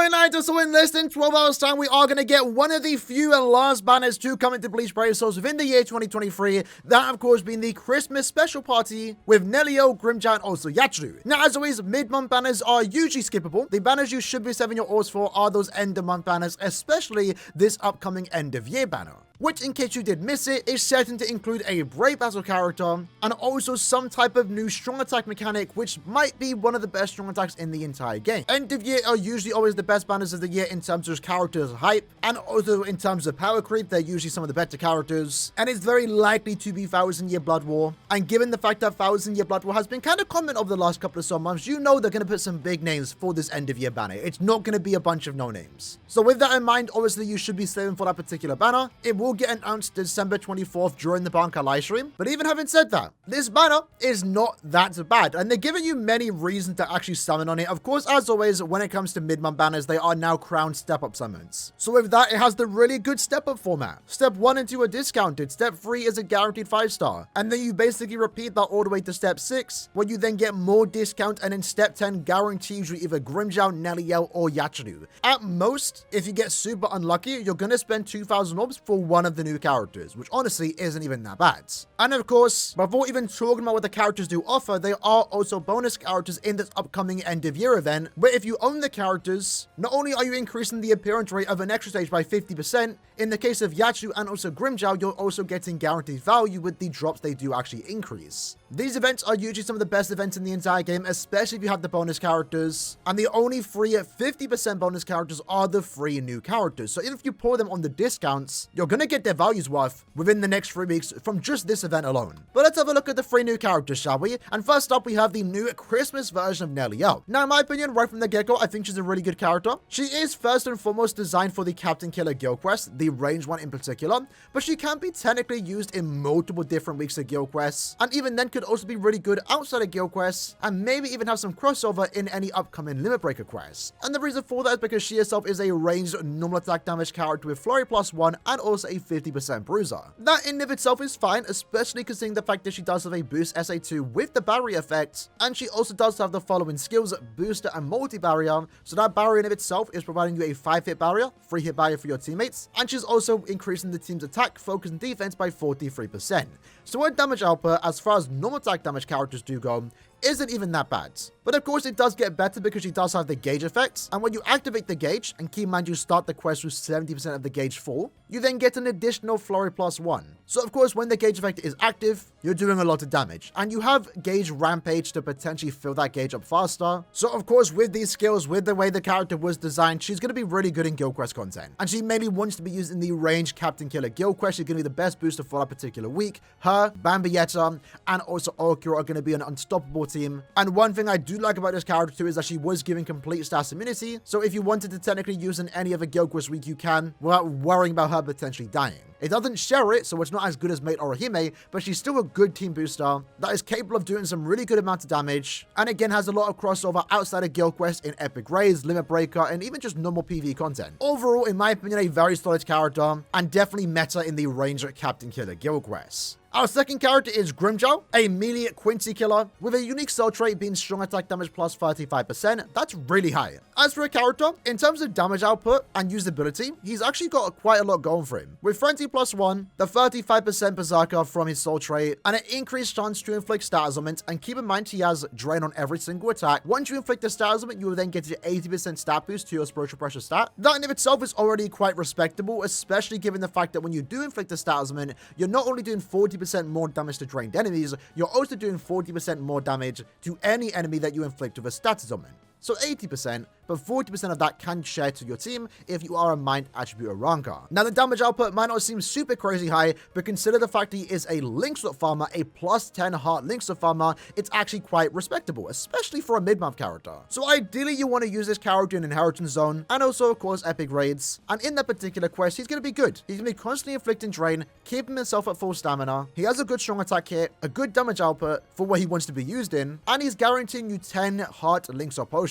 Alright, lads, so in less than 12 hours time, we are going to get one of the few and last banners to come into Bleach Brave Souls within the year 2023. That, of course, being the Christmas special party with Nelio, Grimjaw, and also Yachiru. Now, as always, mid-month banners are usually skippable. The banners you should be saving your ores for are those end-of-month banners, especially this upcoming end-of-year banner, which, in case you did miss it, is certain to include a Brave Battle character and also some type of new strong attack mechanic, which might be one of the best strong attacks in the entire game. End of year are usually always the best banners of the year in terms of characters hype, and also in terms of power creep, they're usually some of the better characters, and it's very likely to be 1000-Year Blood War. And given the fact that 1000-Year Blood War has been kind of common over the last couple of some months, you know they're going to put some big names for this end of year banner. It's not going to be a bunch of no names. So with that in mind, obviously you should be saving for that particular banner. It will get announced December 24th during the Bankai live stream. But even having said that, this banner is not that bad, and they're giving you many reasons to actually summon on it. Of course, as always, when it comes to mid-month banners, they are now crowned step-up summons. So with that, it has the really good step-up format. Step 1 and 2 are discounted. Step 3 is a guaranteed 5-star. And then you basically repeat that all the way to step 6, where you then get more discount, and in step 10 guarantees you either Grimjaw, Nelio, or Yachiru. At most, if you get super unlucky, you're going to spend 2,000 orbs for one of the new characters, which honestly isn't even that bad. And of course, before even talking about what the characters do offer, there are also bonus characters in this upcoming end of year event, where if you own the characters, not only are you increasing the appearance rate of an extra stage by 50%, in the case of Yachiru and also Grimjaw, you're also getting guaranteed value with the drops they do actually increase. These events are usually some of the best events in the entire game, especially if you have the bonus characters, and the only free 50% bonus characters are the free new characters. So if you pour them on the discounts, you're going to get their values worth within the next 3 weeks from just this event alone. But let's have a look at the 3 new characters, shall we? And first up, we have the new Christmas version of Nelio. Now, in my opinion, right from the get-go, I think she's a really good character. She is first and foremost designed for the Captain Killer Guild Quest, the range one in particular, but she can be technically used in multiple different weeks of Guild Quests, and even then could also be really good outside of Guild Quests, and maybe even have some crossover in any upcoming Limit Breaker quests. And the reason for that is because she herself is a ranged normal attack damage character with Flurry +1 and also a 50% bruiser. That in of itself is fine, especially considering the fact that she does have a boost SA2 with the barrier effect, and she also does have the following skills: booster and multi-barrier. So that barrier in of itself is providing you a 5-hit barrier, 3-hit barrier for your teammates, and she's also increasing the team's attack, focus, and defense by 43%. So her damage output, as far as normal attack damage characters do go, isn't even that bad. But of course, it does get better because she does have the gauge effects, and when you activate the gauge, and keep in mind you start the quest with 70% of the gauge full, you then get an additional Flurry +1. So of course, when the gauge effect is active, you're doing a lot of damage, and you have Gauge Rampage to potentially fill that gauge up faster. So of course, with these skills, with the way the character was designed, she's going to be really good in Guild Quest content, and she mainly wants to be used in the range Captain Killer Guild Quest. She's going to be the best booster for that particular week. Her, Bambietta, and also Aaroniero are going to be an unstoppable team. And one thing I do like about this character too is that she was given complete stats immunity, so if you wanted to technically use in any other Guild Quest week, you can, without worrying about her potentially dying. It doesn't share it, so it's not as good as Mate Orihime, but she's still a good team booster that is capable of doing some really good amounts of damage, and again has a lot of crossover outside of Guild Quest in Epic Raids, Limit Breaker, and even just normal PvE content. Overall, in my opinion, a very solid character, and definitely meta in the Ranger Captain Killer Guild Quest. Our second character is Grimjaw, a melee Quincy killer with a unique soul trait being strong attack damage plus 35%. That's really high. As for a character, in terms of damage output and usability, he's actually got quite a lot going for him. With Frenzy +1, the 35% Berserker from his soul trait, and an increased chance to inflict stat ailment, and keep in mind he has Drain on every single attack. Once you inflict a stat ailment, you will then get an 80% stat boost to your Spiritual Pressure stat. That in of itself is already quite respectable, especially given the fact that when you do inflict a stat ailment, you're not only doing 40% more damage to drained enemies, you're also doing 40% more damage to any enemy that you inflict with a status ailment. So 80%, but 40% of that can share to your team if you are a Mind Attribute Aranka. Now, the damage output might not seem super crazy high, but consider the fact he is a Link Slot farmer, a +10 heart Link Slot farmer, it's actually quite respectable, especially for a mid-month character. So ideally, you want to use this character in Inheritance Zone, and also, of course, Epic Raids. And in that particular quest, he's going to be good. He's going to be constantly inflicting drain, keeping himself at full stamina. He has a good strong attack hit, a good damage output for what he wants to be used in, and he's guaranteeing you 10 heart Link Slot potions.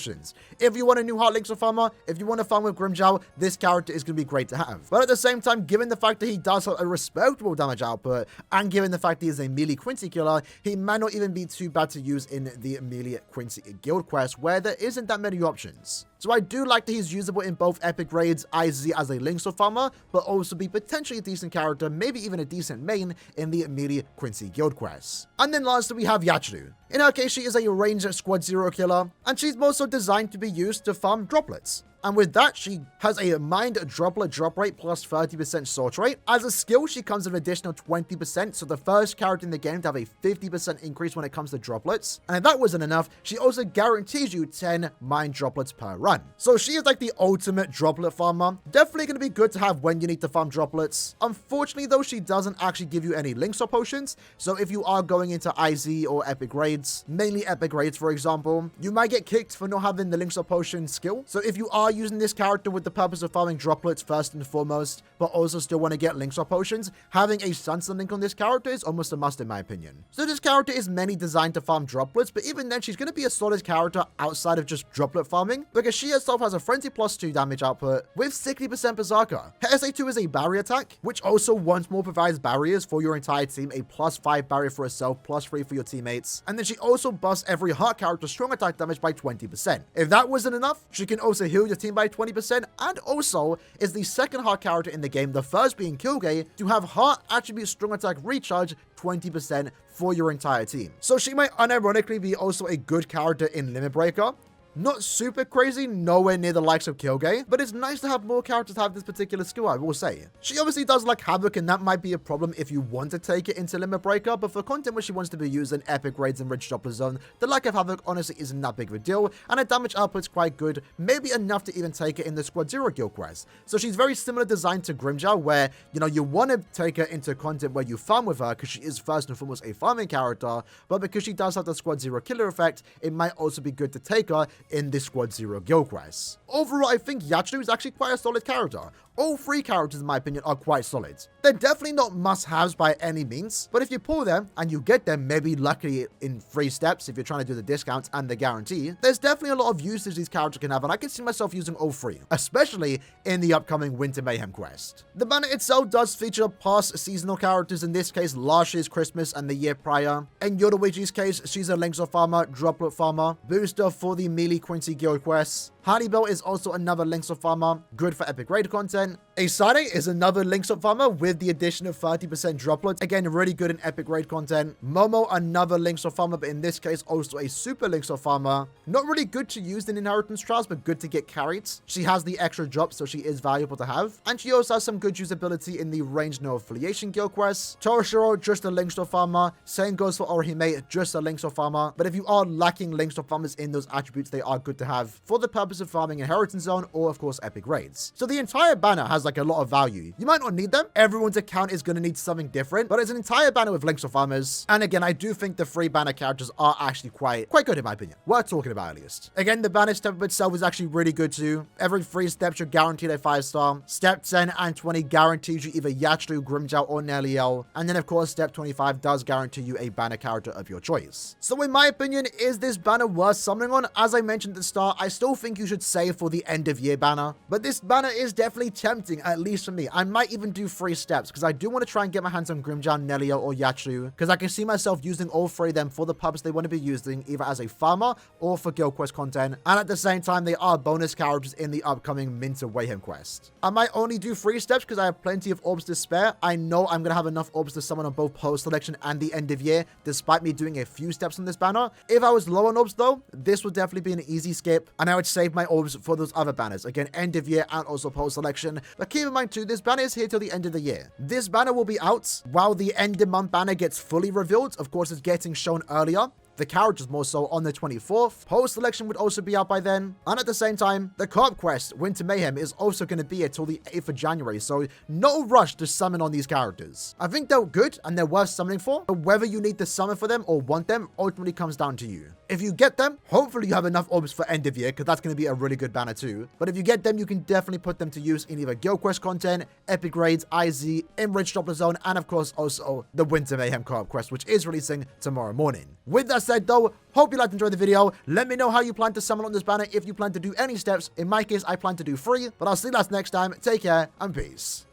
If you want a new heart Link Slot farmer, if you want to farm with Grimjaw, this character is going to be great to have. But at the same time, given the fact that he does have a respectable damage output, and given the fact that he is a melee Quincy killer, he might not even be too bad to use in the melee Quincy guild quest, where there isn't that many options. So I do like that he's usable in both epic raids, IZ as a Link Sword farmer, but also be potentially a decent character, maybe even a decent main in the Melee Quincy guild quests. And then lastly, we have Yachiru. In her case, she is a ranged Squad 0 killer, and she's also designed to be used to farm droplets. And with that, she has a Mind Droplet drop rate plus 30% sort rate. As a skill, she comes with an additional 20%, so the first character in the game to have a 50% increase when it comes to droplets. And if that wasn't enough, she also guarantees you 10 Mind Droplets per run. So she is like the ultimate droplet farmer. Definitely going to be good to have when you need to farm droplets. Unfortunately, though, she doesn't actually give you any links or potions. So if you are going into IZ or epic raids, mainly epic raids, for example, you might get kicked for not having the links or potion skill. So if you are using this character with the purpose of farming droplets first and foremost, but also still want to get links or potions, having a Sunset link on this character is almost a must in my opinion. So this character is mainly designed to farm droplets, but even then she's going to be a solid character outside of just droplet farming, because she herself has a frenzy plus 2 damage output with 60% berserker. Her SA2 is a barrier attack, which also once more provides barriers for your entire team, a plus 5 barrier for herself, plus 3 for your teammates, and then she also busts every heart character strong attack damage by 20%. If that wasn't enough, she can also heal your team by 20%, and also is the second heart character in the game, the first being Kilgay, to have heart attribute strong attack recharge 20% for your entire team. So she might unironically be also a good character in Limit Breaker. Not super crazy, nowhere near the likes of Kilgay, but it's nice to have more characters have this particular skill, I will say. She obviously does like Havoc, and that might be a problem if you want to take it into Limit Breaker, but for content where she wants to be used in epic raids and rich droplet zone, the lack of Havoc honestly isn't that big of a deal, and her damage output's quite good, maybe enough to even take it in the Squad 0 guild quest. So she's very similar design to Grimmjow, where, you know, you want to take her into content where you farm with her, because she is first and foremost a farming character, but because she does have the Squad 0 killer effect, it might also be good to take her in this Squad 0 guild quest. Overall, I think Yachiru is actually quite a solid character. All three characters, in my opinion, are quite solid. They're definitely not must-haves by any means, but if you pull them and you get them, maybe luckily in 3 steps if you're trying to do the discounts and the guarantee, there's definitely a lot of usage these characters can have, and I can see myself using all 3, especially in the upcoming Winter Mayhem quest. The banner itself does feature past seasonal characters, in this case last year's Christmas and the year prior. In Yoruichi's case, she's a Links of farmer, droplet farmer, booster for the Melee Quincy guild quests. Haribel is also another Links of farmer, good for epic raid content. Asane is another Links of farmer with the addition of 30% droplet, again really good in epic raid content. Momo, another Links of farmer, but in this case also a super Links of farmer. Not really good to use in inheritance trials, but good to get carried. She has the extra drop, so she is valuable to have, and she also has some good usability in the ranged no affiliation guild quests. Toroshiro, just a Links of farmer. Same goes for Orihime, just a Links of farmer, but if you are lacking Links of farmers in those attributes, they are good to have for the purpose of farming inheritance zone or of course epic raids. So the entire banner has like a lot of value. You might not need them, everyone's account is going to need something different, but it's an entire banner with links of farmers. And again, I do think the 3 banner characters are actually quite good in my opinion, worth talking about at least. Again, the banner step itself is actually really good too. Every 3 steps you're guaranteed a 5-star. Step 10 and 20 guarantees you either Yachiru, Grimmjow, or Neliel, and then of course step 25 does guarantee you a banner character of your choice. So in my opinion, is this banner worth summoning on? As I mentioned at the start, I still think you should save for the end of year banner, but this banner is definitely tempting, at least for me. I might even do 3 steps because I do want to try and get my hands on Grimmjow, Neliel, or Yachiru, because I can see myself using all 3 of them for the purpose they want to be using, either as a farmer or for guild quest content, and at the same time they are bonus characters in the upcoming Minter Mayhem quest. I might only do 3 steps because I have plenty of orbs to spare. I know I'm going to have enough orbs to summon on both post selection and the end of year, despite me doing a few steps on this banner. If I was low on orbs though, this would definitely be an easy skip, and I would save my orbs for those other banners, again end of year and also post selection. But keep in mind too, this banner is here till the end of the year. This banner will be out while the end of month banner gets fully revealed. Of course, it's getting shown earlier. The characters more so on the 24th. Post selection would also be out by then. And at the same time, the co-op quest, Winter Mayhem, is also going to be here till the 8th of January. So no rush to summon on these characters. I think they're good and they're worth summoning for, but whether you need to summon for them or want them ultimately comes down to you. If you get them, hopefully you have enough orbs for end of year, because that's going to be a really good banner too. But if you get them, you can definitely put them to use in either guild quest content, epic raids, IZ, Enriched Droplet Zone, and of course also the Winter Mayhem co-op quest, which is releasing tomorrow morning. With that said though, hope you liked and enjoyed the video. Let me know how you plan to summon on this banner, if you plan to do any steps. In my case, I plan to do 3, but I'll see you guys next time. Take care and peace.